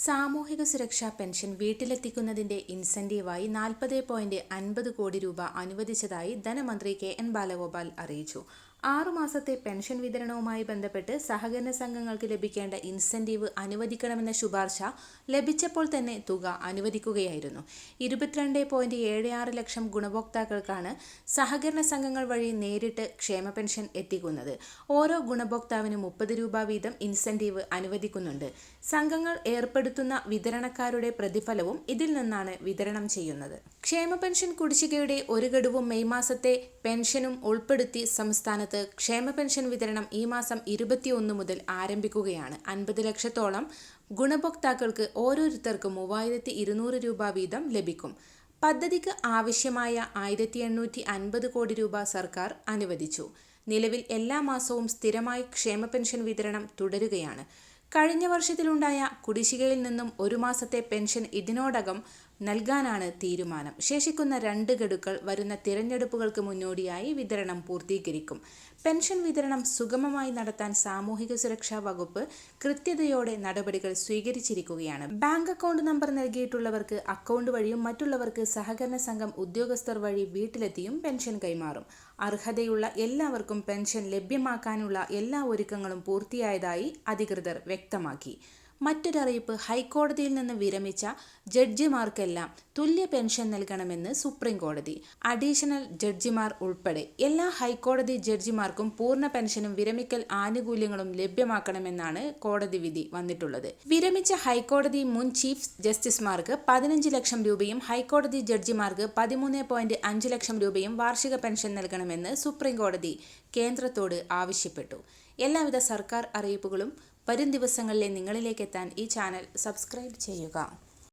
സാമൂഹിക സുരക്ഷാ പെൻഷൻ വീട്ടിലെത്തിക്കുന്നതിന്റെ ഇൻസെന്റീവായി 40.50 കോടി രൂപ അനുവദിച്ചതായി ധനമന്ത്രി കെ.എൻ. ബാലഗോപാൽ അറിയിച്ചു. 6 മാസത്തെ പെൻഷൻ വിതരണവുമായി ബന്ധപ്പെട്ട് സഹകരണ സംഘങ്ങൾക്ക് ലഭിക്കേണ്ട ഇൻസെന്റീവ് അനുവദിക്കണമെന്ന ശുപാർശ ലഭിച്ചപ്പോൾ തന്നെ തുക അനുവദിക്കുകയായിരുന്നു. 22.76 ലക്ഷം ഗുണഭോക്താക്കൾക്കാണ് സഹകരണ സംഘങ്ങൾ വഴി നേരിട്ട് ക്ഷേമ പെൻഷൻ എത്തിക്കുന്നത്. ഓരോ ഗുണഭോക്താവിനും 30 രൂപ വീതം ഇൻസെന്റീവ് അനുവദിക്കുന്നുണ്ട്. സംഘങ്ങൾ ഏർപ്പെടുത്തുന്ന വിതരണക്കാരുടെ പ്രതിഫലവും ഇതിൽ നിന്നാണ് വിതരണം ചെയ്യുന്നത്. ക്ഷേമ പെൻഷൻ കുടിശ്ശികയുടെ ഒരു ഗഡുവും മെയ് മാസത്തെ പെൻഷനും ഉൾപ്പെടുത്തി സംസ്ഥാനത്ത് ക്ഷേമ പെൻഷൻ വിതരണം ഈ മാസം 21 മുതൽ ആരംഭിക്കുകയാണ്. 50 ലക്ഷത്തോളം ഗുണഭോക്താക്കൾക്ക് ഓരോരുത്തർക്കും 3200 രൂപ വീതം ലഭിക്കും. പദ്ധതിക്ക് ആവശ്യമായ 1850 കോടി രൂപ സർക്കാർ അനുവദിച്ചു. നിലവിൽ എല്ലാ മാസവും സ്ഥിരമായി ക്ഷേമ പെൻഷൻ വിതരണം തുടരുകയാണ്. കഴിഞ്ഞ വർഷത്തിലുണ്ടായ കുടിശ്ശികയിൽ നിന്നും ഒരു മാസത്തെ പെൻഷൻ ഇതിനോടകം നൽകാനാണ് തീരുമാനം. ശേഷിക്കുന്ന 2 ഗഡുക്കൾ വരുന്ന തിരഞ്ഞെടുപ്പുകൾക്ക് മുന്നോടിയായി വിതരണം പൂർത്തീകരിക്കും. പെൻഷൻ വിതരണം സുഗമമായി നടത്താൻ സാമൂഹിക സുരക്ഷാ വകുപ്പ് കൃത്യതയോടെ നടപടികൾ സ്വീകരിച്ചിരിക്കുകയാണ്. ബാങ്ക് അക്കൗണ്ട് നമ്പർ നൽകിയിട്ടുള്ളവർക്ക് അക്കൗണ്ട് വഴിയും മറ്റുള്ളവർക്ക് സഹകരണ സംഘം ഉദ്യോഗസ്ഥർ വഴി വീട്ടിലെത്തിയും പെൻഷൻ കൈമാറും. അർഹതയുള്ള എല്ലാവർക്കും പെൻഷൻ ലഭ്യമാക്കാനുള്ള എല്ലാ ഒരുക്കങ്ങളും പൂർത്തിയായതായി അധികൃതർ വ്യക്തമാക്കി. മറ്റൊരറിയിപ്പ്, ഹൈക്കോടതിയിൽ നിന്ന് വിരമിച്ച ജഡ്ജിമാർക്കെല്ലാം തുല്യ പെൻഷൻ നൽകണമെന്ന് സുപ്രീം കോടതി. അഡീഷണൽ ജഡ്ജിമാർ ഉൾപ്പെടെ എല്ലാ ഹൈക്കോടതി ജഡ്ജിമാർക്കും പൂർണ്ണ പെൻഷനും വിരമിക്കൽ ആനുകൂല്യങ്ങളും ലഭ്യമാക്കണമെന്നാണ് കോടതി വിധി വന്നിട്ടുള്ളത്. വിരമിച്ച ഹൈക്കോടതി മുൻ ചീഫ് ജസ്റ്റിസുമാർക്ക് 15 ലക്ഷം രൂപയും ഹൈക്കോടതി ജഡ്ജിമാർക്ക് 13.5 ലക്ഷം രൂപയും വാർഷിക പെൻഷൻ നൽകണമെന്ന് സുപ്രീം കോടതി കേന്ദ്രത്തോട് ആവശ്യപ്പെട്ടു. എല്ലാവിധ സർക്കാർ അറിയിപ്പുകളും വരും ദിവസങ്ങളിലെ നിങ്ങളിലേക്ക് എത്താൻ ഈ ചാനൽ സബ്സ്ക്രൈബ് ചെയ്യുക.